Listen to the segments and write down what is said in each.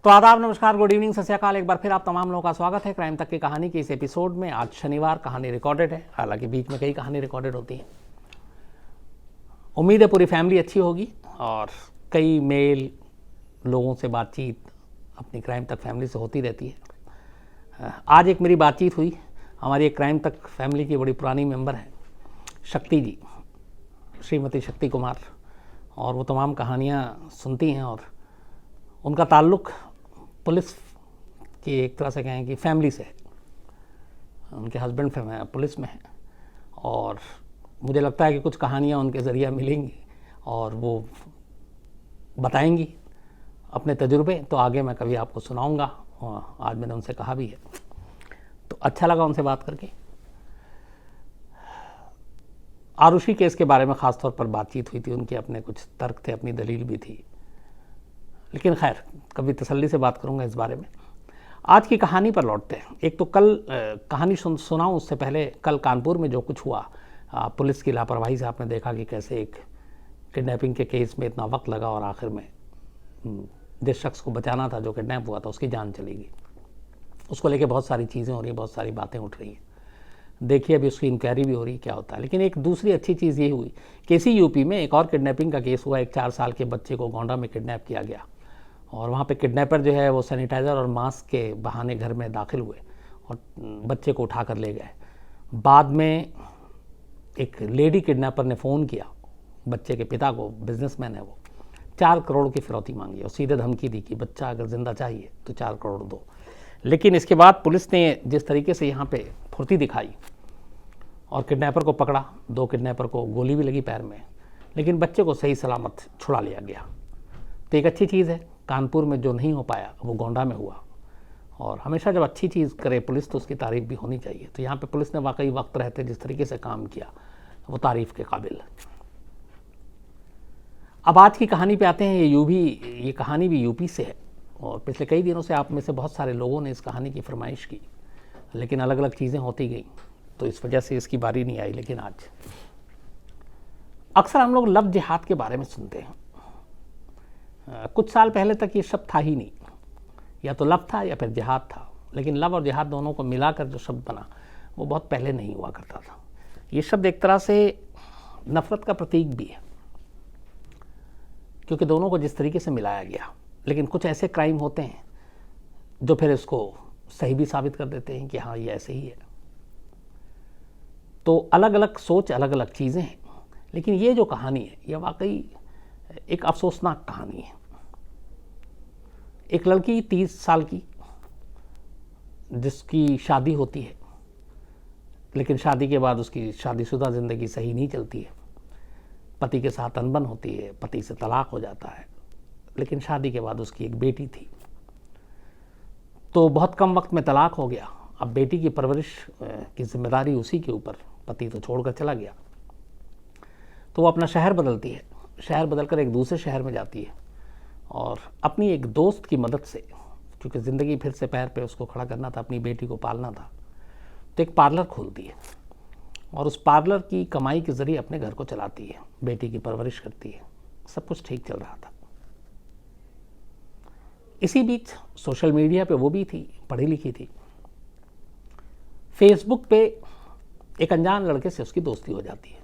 तो आदाब, नमस्कार, गुड इवनिंग, सत श्री अकाल। एक बार फिर आप तमाम लोगों का स्वागत है क्राइम तक की कहानी के इस एपिसोड में। आज शनिवार, कहानी रिकॉर्डेड है, हालांकि वीक में कई कहानी रिकॉर्डेड होती हैं। उम्मीद है पूरी फैमिली अच्छी होगी और कई मेल लोगों से बातचीत अपनी क्राइम तक फैमिली से होती रहती है। आज एक मेरी बातचीत हुई, हमारी एक क्राइम तक फैमिली की बड़ी पुरानी मेंबर है शक्ति जी, श्रीमती शक्ति कुमार, और वो तमाम कहानियाँ सुनती हैं और उनका ताल्लुक़ पुलिस की एक तरह से कहें कि फैमिली से है। उनके हस्बैंड पुलिस में हैं और मुझे लगता है कि कुछ कहानियाँ उनके ज़रिए मिलेंगी और वो बताएंगी अपने तजुर्बे, तो आगे मैं कभी आपको सुनाऊंगा। और आज मैंने उनसे कहा भी है, तो अच्छा लगा उनसे बात करके। आरुषि केस के बारे में ख़ास तौर पर बातचीत हुई थी, उनके अपने कुछ तर्क थे, अपनी दलील भी थी, लेकिन खैर कभी तसल्ली से बात करूंगा इस बारे में। आज की कहानी पर लौटते हैं। एक तो कल कहानी सुनाऊं उससे पहले कल कानपुर में जो कुछ हुआ, पुलिस की लापरवाही से आपने देखा कि कैसे एक किडनैपिंग के केस में इतना वक्त लगा और आखिर में जिस शख्स को बचाना था, जो किडनैप हुआ था, उसकी जान चली गई। उसको लेके बहुत सारी चीज़ें हो रही हैं, बहुत सारी बातें उठ रही हैं। देखिए अभी उसकी इंक्वायरी भी हो रही है, क्या होता है। लेकिन एक दूसरी अच्छी चीज़ ये हुई कि इसी यूपी में एक और किडनैपिंग का केस हुआ। एक 4 साल के बच्चे को गोंडा में किडनैप किया गया और वहाँ पे किडनैपर जो है वो सैनिटाइज़र और मास्क के बहाने घर में दाखिल हुए और बच्चे को उठा कर ले गए। बाद में एक लेडी किडनैपर ने फ़ोन किया बच्चे के पिता को, बिजनेसमैन है वो, 4 करोड़ की फिरौती मांगी और सीधे धमकी दी कि बच्चा अगर ज़िंदा चाहिए तो 4 करोड़ दो। लेकिन इसके बाद पुलिस ने जिस तरीके से यहाँ पे फुर्ती दिखाई और किडनैपर को पकड़ा, 2 किडनैपर को गोली भी लगी पैर में, लेकिन बच्चे को सही सलामत छुड़ा लिया गया। तो एक अच्छी चीज़ है, कानपुर में जो नहीं हो पाया वो गोंडा में हुआ। और हमेशा जब अच्छी चीज़ करे पुलिस तो उसकी तारीफ़ भी होनी चाहिए। तो यहाँ पे पुलिस ने वाकई वक्त रहते जिस तरीके से काम किया वो तारीफ़ के काबिल है। अब आज की कहानी पे आते हैं। ये कहानी भी यूपी से है और पिछले कई दिनों से आप में से बहुत सारे लोगों ने इस कहानी की फरमाइश की, लेकिन अलग अलग चीज़ें होती गई तो इस वजह से इसकी बारी नहीं आई। लेकिन आज अक्सर हम लोग लव जिहाद के बारे में सुनते हैं। कुछ साल पहले तक ये शब्द था ही नहीं, या तो लव था या फिर जिहाद था। लेकिन लव और जिहाद दोनों को मिलाकर जो शब्द बना वो बहुत पहले नहीं हुआ करता था। ये शब्द एक तरह से नफरत का प्रतीक भी है, क्योंकि दोनों को जिस तरीके से मिलाया गया। लेकिन कुछ ऐसे क्राइम होते हैं जो फिर इसको सही भी साबित कर देते हैं कि हाँ ये ऐसे ही है। तो अलग अलग सोच, अलग अलग चीज़ें हैं। लेकिन ये जो कहानी है ये वाकई एक अफसोसनाक कहानी है। एक लड़की 30 साल की, जिसकी शादी होती है, लेकिन शादी के बाद उसकी शादीशुदा ज़िंदगी सही नहीं चलती है। पति के साथ अनबन होती है, पति से तलाक हो जाता है, लेकिन शादी के बाद उसकी एक बेटी थी। तो बहुत कम वक्त में तलाक हो गया। अब बेटी की परवरिश की जिम्मेदारी उसी के ऊपर, पति तो छोड़कर चला गया। तो वो अपना शहर बदलती है, शहर बदलकर एक दूसरे शहर में जाती है और अपनी एक दोस्त की मदद से, क्योंकि ज़िंदगी फिर से पैर पे उसको खड़ा करना था, अपनी बेटी को पालना था, तो एक पार्लर खोलती है और उस पार्लर की कमाई के ज़रिए अपने घर को चलाती है, बेटी की परवरिश करती है। सब कुछ ठीक चल रहा था। इसी बीच सोशल मीडिया पे वो भी थी, पढ़ी लिखी थी। फेसबुक पे एक अनजान लड़के से उसकी दोस्ती हो जाती है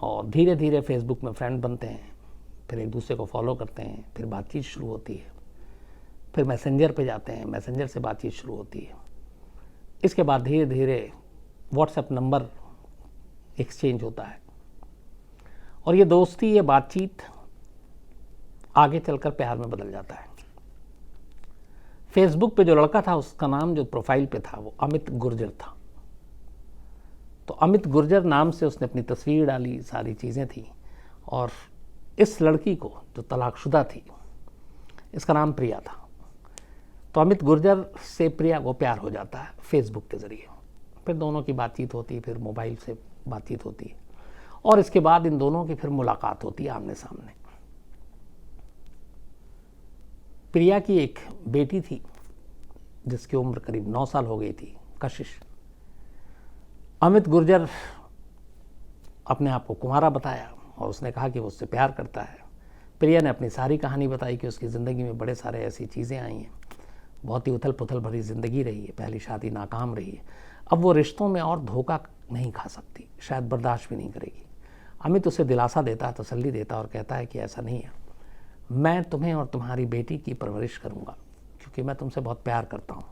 और धीरे धीरे फेसबुक में फ्रेंड बनते हैं, फिर एक दूसरे को फॉलो करते हैं, फिर बातचीत शुरू होती है, फिर मैसेंजर पे जाते हैं, मैसेंजर से बातचीत शुरू होती है। इसके बाद धीरे धीरे व्हाट्सएप नंबर एक्सचेंज होता है और ये दोस्ती, ये बातचीत आगे चलकर प्यार में बदल जाता है। फेसबुक पे जो लड़का था उसका नाम जो प्रोफाइल पे था वो अमित गुर्जर था। तो अमित गुर्जर नाम से उसने अपनी तस्वीर डाली, सारी चीज़ें थी। और इस लड़की को जो तलाकशुदा थी, इसका नाम प्रिया था। तो अमित गुर्जर से प्रिया को प्यार हो जाता है फेसबुक के ज़रिए। फिर दोनों की बातचीत होती है, फिर मोबाइल से बातचीत होती है और इसके बाद इन दोनों की फिर मुलाकात होती है आमने सामने। प्रिया की एक बेटी थी जिसकी उम्र करीब 9 साल हो गई थी, कशिश। अमित गुर्जर अपने आप को कुंवारा बताया और उसने कहा कि वो उससे प्यार करता है। प्रिया ने अपनी सारी कहानी बताई कि उसकी ज़िंदगी में बड़े सारे ऐसी चीज़ें आई हैं, बहुत ही उथल पुथल भरी ज़िंदगी रही है, पहली शादी नाकाम रही है, अब वो रिश्तों में और धोखा नहीं खा सकती, शायद बर्दाश्त भी नहीं करेगी। अमित उसे दिलासा देता है, तसल्ली देता है और कहता है कि ऐसा नहीं है, मैं तुम्हें और तुम्हारी बेटी की परवरिश करूँगा क्योंकि मैं तुमसे बहुत प्यार करता हूँ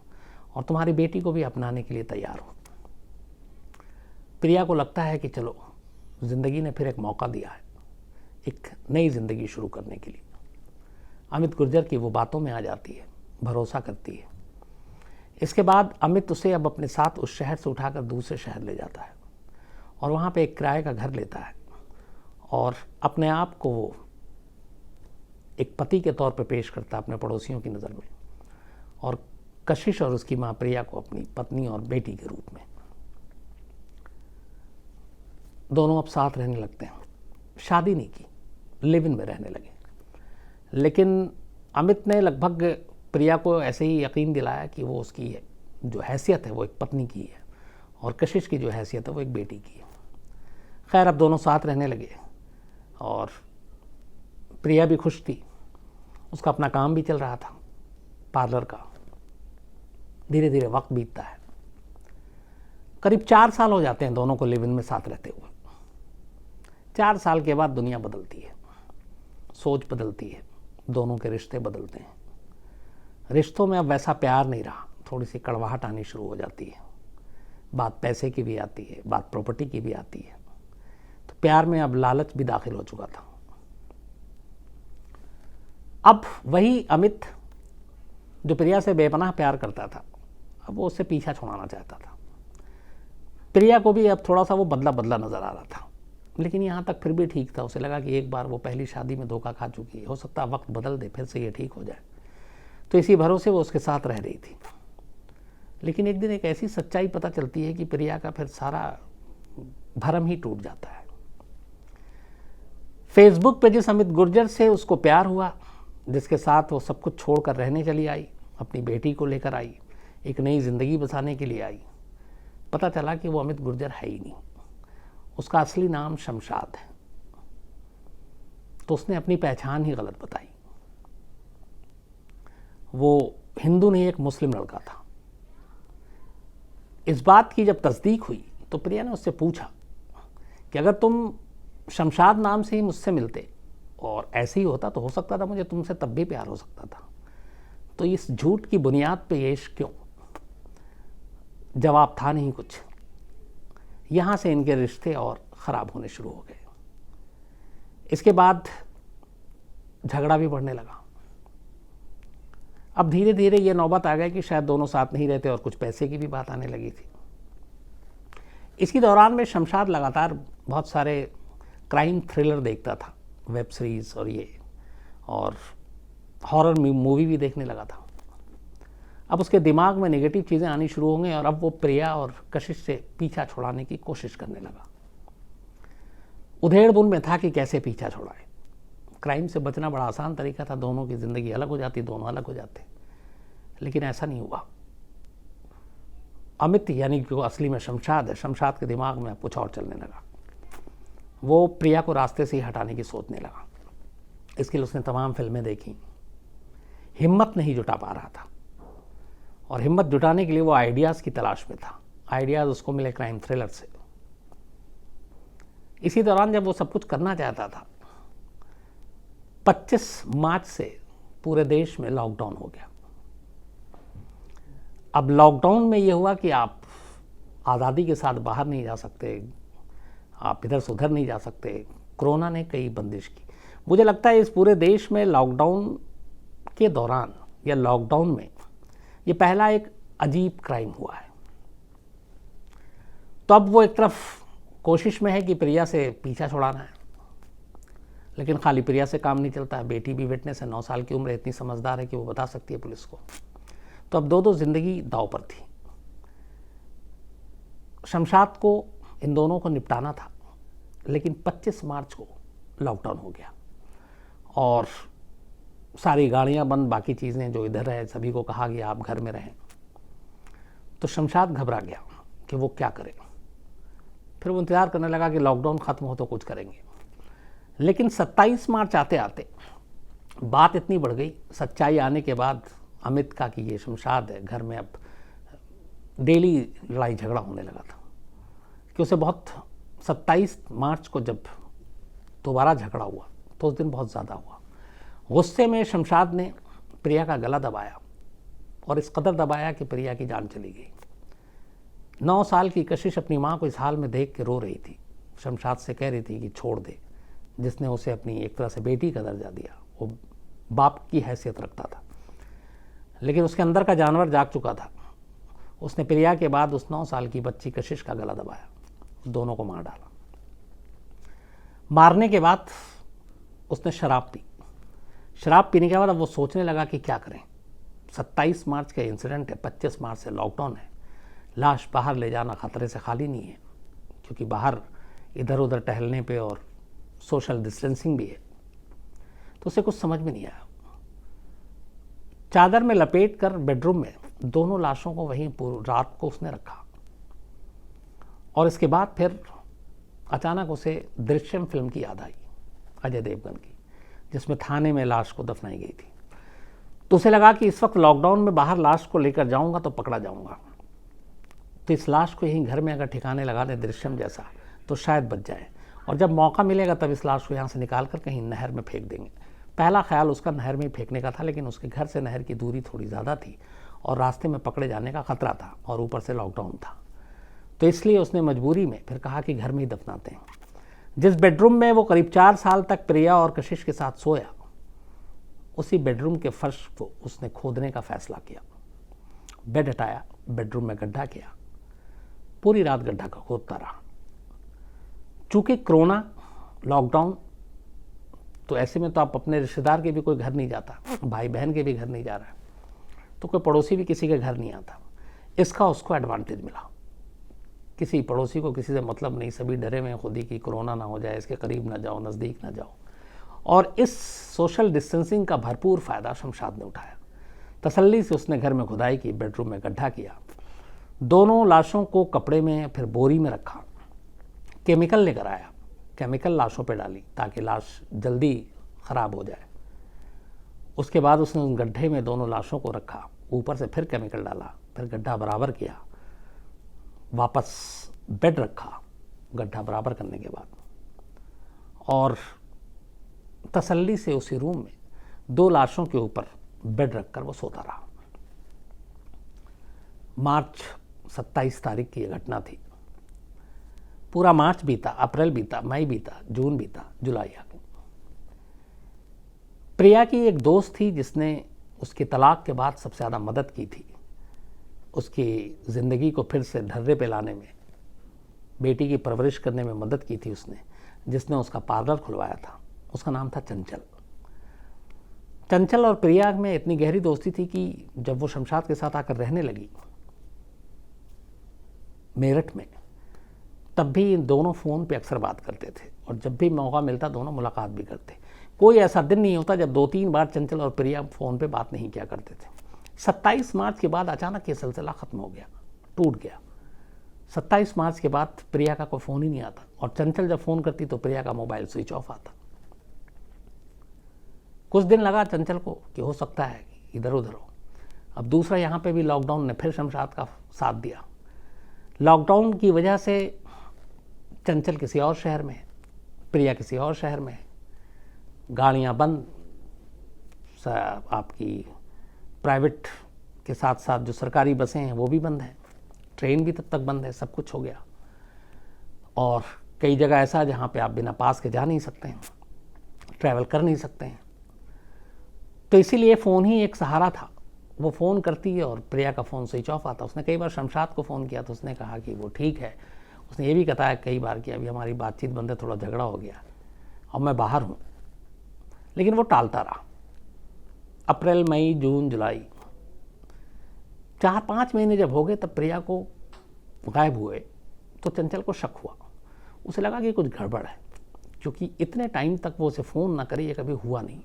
और तुम्हारी बेटी को भी अपनाने के लिए तैयार हूँ। प्रिया को लगता है कि चलो ज़िंदगी ने फिर एक मौका दिया है एक नई ज़िंदगी शुरू करने के लिए। अमित गुर्जर की वो बातों में आ जाती है, भरोसा करती है। इसके बाद अमित उसे अब अपने साथ उस शहर से उठाकर दूसरे शहर ले जाता है और वहाँ पे एक किराए का घर लेता है और अपने आप को वो एक पति के तौर पे पेश करता है अपने पड़ोसियों की नज़र में, और कशिश और उसकी माँ प्रिया को अपनी पत्नी और बेटी के रूप में। दोनों अब साथ रहने लगते हैं, शादी नहीं की, लिव इन में रहने लगे। लेकिन अमित ने लगभग प्रिया को ऐसे ही यकीन दिलाया कि वो उसकी है जो हैसियत है वो एक पत्नी की है और कशिश की जो हैसियत है वो एक बेटी की है। खैर, अब दोनों साथ रहने लगे और प्रिया भी खुश थी, उसका अपना काम भी चल रहा था पार्लर का। धीरे धीरे वक्त बीतता है, करीब 4 साल हो जाते हैं दोनों को लिव इन में साथ रहते हुए। 4 साल के बाद दुनिया बदलती है, सोच बदलती है, दोनों के रिश्ते बदलते हैं। रिश्तों में अब वैसा प्यार नहीं रहा, थोड़ी सी कड़वाहट आनी शुरू हो जाती है, बात पैसे की भी आती है, बात प्रॉपर्टी की भी आती है, तो प्यार में अब लालच भी दाखिल हो चुका था। अब वही अमित जो प्रिया से बेपनाह प्यार करता था, अब वो उससे पीछा छुड़ाना चाहता था। प्रिया को भी अब थोड़ा सा वो बदला बदला नजर आ रहा था, लेकिन यहाँ तक फिर भी ठीक था। उसे लगा कि एक बार वो पहली शादी में धोखा खा चुकी है, हो सकता है वक्त बदल दे, फिर से ये ठीक हो जाए, तो इसी भरोसे वो उसके साथ रह रही थी। लेकिन एक दिन एक ऐसी सच्चाई पता चलती है कि प्रिया का फिर सारा भरम ही टूट जाता है। फेसबुक पे जिस अमित गुर्जर से उसको प्यार हुआ, जिसके साथ वो सब कुछ छोड़कर रहने चली आई, अपनी बेटी को लेकर आई, एक नई जिंदगी बसाने के लिए आई, पता चला कि वो अमित गुर्जर है ही नहीं, उसका असली नाम शमशाद है। तो उसने अपनी पहचान ही गलत बताई। वो हिंदू नहीं, एक मुस्लिम लड़का था। इस बात की जब तस्दीक हुई तो प्रिया ने उससे पूछा कि अगर तुम शमशाद नाम से ही मुझसे मिलते और ऐसे ही होता तो हो सकता था मुझे तुमसे तब भी प्यार हो सकता था, तो इस झूठ की बुनियाद पे ये इश्क क्यों? जवाब था नहीं कुछ। यहां से इनके रिश्ते और ख़राब होने शुरू हो गए। इसके बाद झगड़ा भी बढ़ने लगा। अब धीरे धीरे ये नौबत आ गई कि शायद दोनों साथ नहीं रहते और कुछ पैसे की भी बात आने लगी थी। इसी दौरान में शमशाद लगातार बहुत सारे क्राइम थ्रिलर देखता था, वेब सीरीज़ और ये, और हॉरर मूवी भी देखने लगा था। अब उसके दिमाग में नेगेटिव चीज़ें आनी शुरू हो गई और अब वो प्रिया और कशिश से पीछा छुड़ाने की कोशिश करने लगा। उधेड़-बुन में था कि कैसे पीछा छुड़ाए। क्राइम से बचना बड़ा आसान तरीका था, दोनों की ज़िंदगी अलग हो जाती, दोनों अलग हो जाते, लेकिन ऐसा नहीं हुआ। अमित यानी कि असली में शमशाद है, शमशाद के दिमाग में कुछ और चलने लगा। वो प्रिया को रास्ते से ही हटाने की सोचने लगा। इसके लिए उसने तमाम फिल्में देखी, हिम्मत नहीं जुटा पा रहा था, और हिम्मत जुटाने के लिए वो आइडियाज़ की तलाश में था। आइडियाज़ उसको मिले क्राइम थ्रिलर से। इसी दौरान जब वो सब कुछ करना चाहता था, 25 मार्च से पूरे देश में लॉकडाउन हो गया। अब लॉकडाउन में ये हुआ कि आप आज़ादी के साथ बाहर नहीं जा सकते, आप इधर से उधर नहीं जा सकते। कोरोना ने कई बंदिश की। मुझे लगता है इस पूरे देश में लॉकडाउन के दौरान या लॉकडाउन में ये पहला एक अजीब क्राइम हुआ है। तो अब वो एक तरफ कोशिश में है कि प्रिया से पीछा छुड़ाना है, लेकिन खाली प्रिया से काम नहीं चलता है। बेटी भी विटनेस है, 9 साल की उम्र है, इतनी समझदार है कि वो बता सकती है पुलिस को। तो अब दो जिंदगी दांव पर थी। शमशाद को इन दोनों को निपटाना था, लेकिन 25 मार्च को लॉकडाउन हो गया और सारी गाड़ियां बंद, बाकी चीज़ें जो इधर है सभी को कहा गया आप घर में रहें। तो शमशाद घबरा गया कि वो क्या करे। फिर वो इंतज़ार करने लगा कि लॉकडाउन ख़त्म हो तो कुछ करेंगे। लेकिन 27 मार्च आते आते बात इतनी बढ़ गई, सच्चाई आने के बाद अमित का कि ये शमशाद है, घर में अब डेली लड़ाई झगड़ा होने लगा था कि उसे बहुत 27 मार्च को जब दोबारा झगड़ा हुआ तो उस दिन बहुत ज़्यादा हुआ। गुस्से में शमशाद ने प्रिया का गला दबाया और इस कदर दबाया कि प्रिया की जान चली गई। 9 साल की कशिश अपनी माँ को इस हाल में देख के रो रही थी। शमशाद से कह रही थी कि छोड़ दे, जिसने उसे अपनी एक तरह से बेटी का दर्जा दिया, वो बाप की हैसियत रखता था। लेकिन उसके अंदर का जानवर जाग चुका था। उसने प्रिया के बाद उस 9 साल की बच्ची कशिश का गला दबाया, दोनों को मार डाला। मारने के बाद उसने शराब पी। शराब पीने के बाद अब वो सोचने लगा कि क्या करें। 27 मार्च का इंसिडेंट है, 25 मार्च से लॉकडाउन है, लाश बाहर ले जाना खतरे से खाली नहीं है, क्योंकि बाहर इधर उधर टहलने पे और सोशल डिस्टेंसिंग भी है। तो उसे कुछ समझ में नहीं आया। चादर में लपेट कर बेडरूम में दोनों लाशों को वहीं पूरी रात को उसने रखा। और इसके बाद फिर अचानक उसे दृश्यम फिल्म की याद आई, अजय देवगन की, जिसमें थाने में लाश को दफनाई गई थी। तो उसे लगा कि इस वक्त लॉकडाउन में बाहर लाश को लेकर जाऊंगा तो पकड़ा जाऊंगा, तो इस लाश को यहीं घर में अगर ठिकाने लगा दे दृश्यम जैसा तो शायद बच जाए, और जब मौका मिलेगा तब इस लाश को यहाँ से निकाल कर कहीं नहर में फेंक देंगे। पहला ख्याल उसका नहर में ही फेंकने का था, लेकिन उसके घर से नहर की दूरी थोड़ी ज़्यादा थी और रास्ते में पकड़े जाने का खतरा था और ऊपर से लॉकडाउन था। तो इसलिए उसने मजबूरी में फिर कहा कि घर में ही दफनाते हैं। जिस बेडरूम में वो करीब 4 साल तक प्रिया और कशिश के साथ सोया, उसी बेडरूम के फर्श को उसने खोदने का फैसला किया। बेड हटाया, बेडरूम में गड्ढा किया, पूरी रात गड्ढा का खोदता रहा। चूंकि कोरोना लॉकडाउन, तो ऐसे में तो आप अपने रिश्तेदार के भी कोई घर नहीं जाता, भाई बहन के भी घर नहीं जा रहा है, तो कोई पड़ोसी भी किसी के घर नहीं आता। इसका उसको एडवांटेज मिला। किसी पड़ोसी को किसी से मतलब नहीं, सभी डरे हुए खुद ही कि कोरोना ना हो जाए, इसके करीब ना जाओ, नज़दीक ना जाओ। और इस सोशल डिस्टेंसिंग का भरपूर फ़ायदा शमशाद ने उठाया। तसल्ली से उसने घर में खुदाई की, बेडरूम में गड्ढा किया, दोनों लाशों को कपड़े में फिर बोरी में रखा, केमिकल लेकर आया, केमिकल लाशों पे डाली ताकि लाश जल्दी ख़राब हो जाए। उसके बाद उसने उस गड्ढे में दोनों लाशों को रखा, ऊपर से फिर केमिकल डाला, फिर गड्ढा बराबर किया, वापस बेड रखा गड्ढा बराबर करने के बाद, और तसल्ली से उसी रूम में 2 लाशों के ऊपर बेड रखकर वो सोता रहा। मार्च 27 तारीख की यह घटना थी। पूरा मार्च बीता, अप्रैल बीता, मई बीता, जून बीता, जुलाई आ गई। प्रिया की एक दोस्त थी जिसने उसकी तलाक के बाद सबसे ज़्यादा मदद की थी, उसकी ज़िंदगी को फिर से ढर्रे पे लाने में, बेटी की परवरिश करने में मदद की थी उसने, जिसने उसका पार्लर खुलवाया था। उसका नाम था चंचल। चंचल और प्रिया में इतनी गहरी दोस्ती थी कि जब वो शमशाद के साथ आकर रहने लगी मेरठ में, तब भी इन दोनों फ़ोन पे अक्सर बात करते थे और जब भी मौका मिलता दोनों मुलाकात भी करते। कोई ऐसा दिन नहीं होता जब 2-3 बार चंचल और प्रिया फ़ोन पे बात नहीं किया करते थे। 27 मार्च के बाद अचानक ये सिलसिला ख़त्म हो गया, टूट गया। 27 मार्च के बाद प्रिया का कोई फ़ोन ही नहीं आता, और चंचल जब फ़ोन करती तो प्रिया का मोबाइल स्विच ऑफ आता। कुछ दिन लगा चंचल को कि हो सकता है इधर उधर हो। अब दूसरा यहाँ पे भी लॉकडाउन ने फिर शमशाद का साथ दिया। लॉकडाउन की वजह से चंचल किसी और शहर में है, प्रिया किसी और शहर में है, गाड़ियाँ बंद, आपकी प्राइवेट के साथ साथ जो सरकारी बसें हैं वो भी बंद हैं, ट्रेन भी तब तक बंद है, सब कुछ हो गया। और कई जगह ऐसा है जहाँ पे आप बिना पास के जा नहीं सकते हैं, ट्रैवल कर नहीं सकते हैं। तो इसीलिए फ़ोन ही एक सहारा था। वो फ़ोन करती है और प्रिया का फ़ोन स्विच ऑफ आता। उसने कई बार शमशाद को फ़ोन किया तो उसने कहा कि वो ठीक है। उसने ये भी बताया कई बार कि अभी हमारी बातचीत बंद है, थोड़ा झगड़ा हो गया और मैं बाहर हूँ, लेकिन वो टालता रहा। अप्रैल, मई, जून, जुलाई, 4-5 महीने जब हो गए तब प्रिया को गायब हुए तो चंचल को शक हुआ। उसे लगा कि कुछ गड़बड़ है, क्योंकि इतने टाइम तक वो उसे फ़ोन ना करे, ये कभी हुआ नहीं।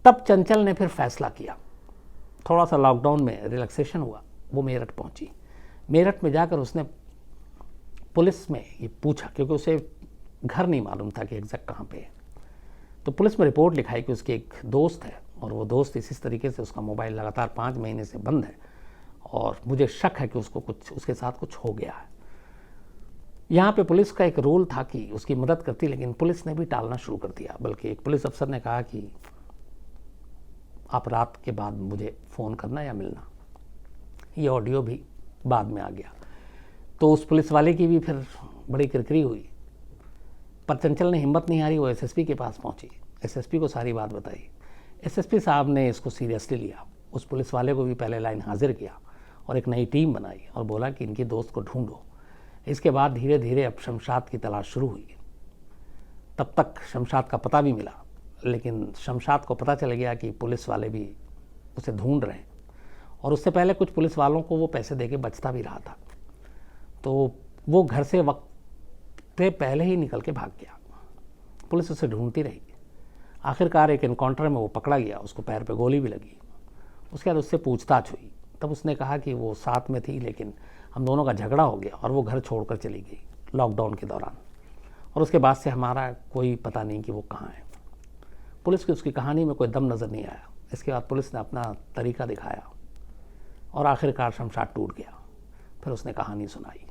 तब चंचल ने फिर फैसला किया, थोड़ा सा लॉकडाउन में रिलैक्सेशन हुआ, वो मेरठ पहुंची। मेरठ में जाकर उसने पुलिस में ये पूछा, क्योंकि उसे घर नहीं मालूम था कि एग्जैक्ट कहाँ पे है। तो पुलिस में रिपोर्ट लिखाई कि उसके एक दोस्त है और वो दोस्त इसी तरीके से उसका मोबाइल लगातार 5 महीने से बंद है और मुझे शक है कि उसको कुछ उसके साथ कुछ हो गया है। यहाँ पे पुलिस का एक रोल था कि उसकी मदद करती, लेकिन पुलिस ने भी टालना शुरू कर दिया। बल्कि एक पुलिस अफसर ने कहा कि आप रात के बाद मुझे फ़ोन करना या मिलना। ये ऑडियो भी बाद में आ गया। तो उस पुलिस वाले की भी फिर बड़ी किरकिरी हुई, पर चंचल ने हिम्मत नहीं हारी, वो एसएसपी के पास पहुंची, एसएसपी को सारी बात बताई। एसएसपी साहब ने इसको सीरियसली लिया, उस पुलिस वाले को भी पहले लाइन हाजिर किया और एक नई टीम बनाई और बोला कि इनके दोस्त को ढूंढो। इसके बाद धीरे धीरे अब शमशाद की तलाश शुरू हुई। तब तक शमशाद का पता भी मिला, लेकिन शमशाद को पता चल गया कि पुलिस वाले भी उसे ढूंढ रहे हैं और उससे पहले कुछ पुलिस वालों को वो पैसे देके बचता भी रहा था। तो वो घर से वक्त से पहले ही निकल के भाग गया। पुलिस उसे ढूंढती रही। आखिरकार एक एनकाउंटर में वो पकड़ा गया, उसको पैर पे गोली भी लगी। उसके बाद उससे पूछताछ हुई, तब उसने कहा कि वो साथ में थी, लेकिन हम दोनों का झगड़ा हो गया और वो घर छोड़कर चली गई लॉकडाउन के दौरान, और उसके बाद से हमारा कोई पता नहीं कि वो कहाँ है। पुलिस की उसकी कहानी में कोई दम नज़र नहीं आया। इसके बाद पुलिस ने अपना तरीका दिखाया और आखिरकार शमशाद टूट गया। फिर उसने कहानी सुनाई।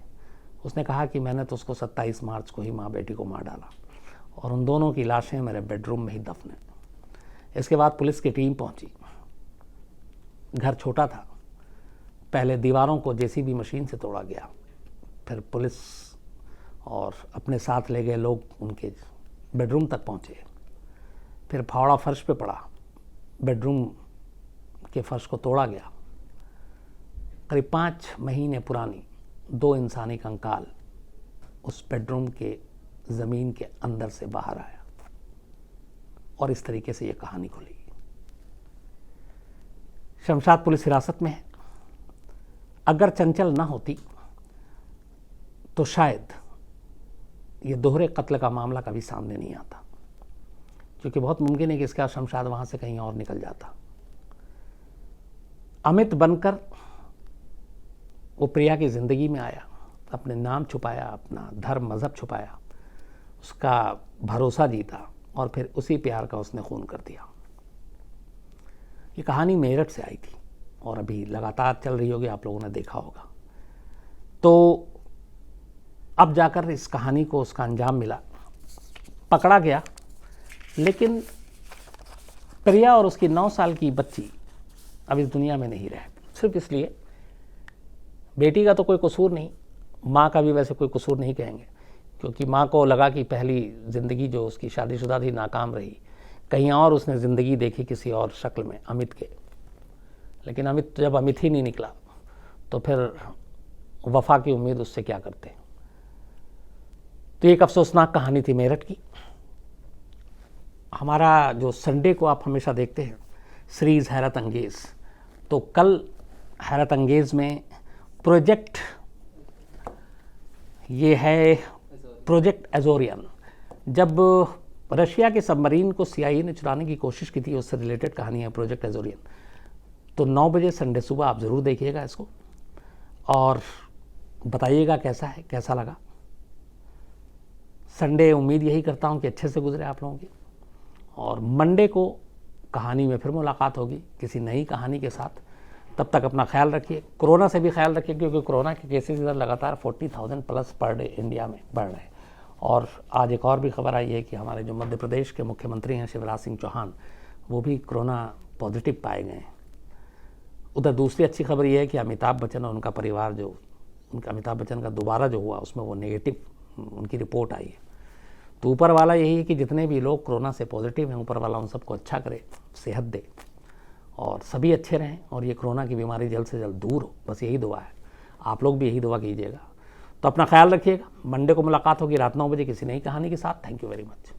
उसने कहा कि मैंने तो उसको 27 मार्च को ही माँ बेटी को मार डाला और उन दोनों की लाशें मेरे बेडरूम में ही दफन हैं। इसके बाद पुलिस की टीम पहुंची। घर छोटा था, पहले दीवारों को जेसीबी मशीन से तोड़ा गया, फिर पुलिस और अपने साथ ले गए लोग उनके बेडरूम तक पहुंचे, फिर फावड़ा फर्श पे पड़ा, बेडरूम के फर्श को तोड़ा गया। करीब 5 महीने पुरानी 2 इंसानी कंकाल उस बेडरूम के ज़मीन के अंदर से बाहर आया और इस तरीके से ये कहानी खुली। शमशाद पुलिस हिरासत में है। अगर चंचल ना होती तो शायद ये दोहरे कत्ल का मामला कभी सामने नहीं आता, क्योंकि बहुत मुमकिन है कि इसका शमशाद वहाँ से कहीं और निकल जाता। अमित बनकर वो प्रिया की ज़िंदगी में आया, अपने नाम छुपाया, अपना धर्म मज़हब छुपाया, उसका भरोसा जीता और फिर उसी प्यार का उसने खून कर दिया। ये कहानी मेरठ से आई थी और अभी लगातार चल रही होगी, आप लोगों ने देखा होगा। तो अब जाकर इस कहानी को उसका अंजाम मिला, पकड़ा गया, लेकिन प्रिया और उसकी 9 साल की बच्ची अब इस दुनिया में नहीं रहे, सिर्फ इसलिए, बेटी का तो कोई कसूर नहीं, माँ का भी वैसे कोई कसूर नहीं कहेंगे, क्योंकि माँ को लगा कि पहली ज़िंदगी जो उसकी शादीशुदा थी नाकाम रही, कहीं और उसने ज़िंदगी देखी किसी और शक्ल में, अमित के। लेकिन अमित जब अमित ही नहीं निकला तो फिर वफा की उम्मीद उससे क्या करते। तो एक अफसोसनाक कहानी थी मेरठ की। हमारा जो संडे को आप हमेशा देखते हैं सीरीज़ हैरत अंगेज़, तो कल हैरत अंगेज़ में प्रोजेक्ट ये है प्रोजेक्ट एजोरियन। जब रशिया के सबमरीन को CIA ने चुराने की कोशिश की थी, उससे रिलेटेड कहानी है प्रोजेक्ट एजोरियन। तो 9 बजे संडे सुबह आप ज़रूर देखिएगा इसको और बताइएगा कैसा है, कैसा लगा। संडे उम्मीद यही करता हूँ कि अच्छे से गुजरे आप लोगों की, और मंडे को कहानी में फिर मुलाकात होगी किसी नई कहानी के साथ। तब तक अपना ख्याल रखिए, कोरोना से भी ख्याल रखिए, क्योंकि कोरोना के केसेस इधर लगातार 40,000 प्लस पर डे इंडिया में बढ़ रहे हैं। और आज एक और भी खबर आई है कि हमारे जो मध्य प्रदेश के मुख्यमंत्री हैं शिवराज सिंह चौहान, वो भी कोरोना पॉजिटिव पाए गए हैं। उधर दूसरी अच्छी खबर ये है कि अमिताभ बच्चन और उनका परिवार, जो उनका अमिताभ बच्चन का दोबारा जो हुआ उसमें वो नेगेटिव उनकी रिपोर्ट आई है। तो ऊपर वाला यही है कि जितने भी लोग कोरोना से पॉजिटिव हैं, ऊपर वाला उन सबको अच्छा करे, सेहत दे और सभी अच्छे रहें और ये कोरोना की बीमारी जल्द से जल्द दूर हो। बस यही दुआ है, आप लोग भी यही दुआ कीजिएगा। तो अपना ख्याल रखिएगा। मंडे को मुलाकात होगी रात 9 बजे किसी नई कहानी के साथ। Thank you very much.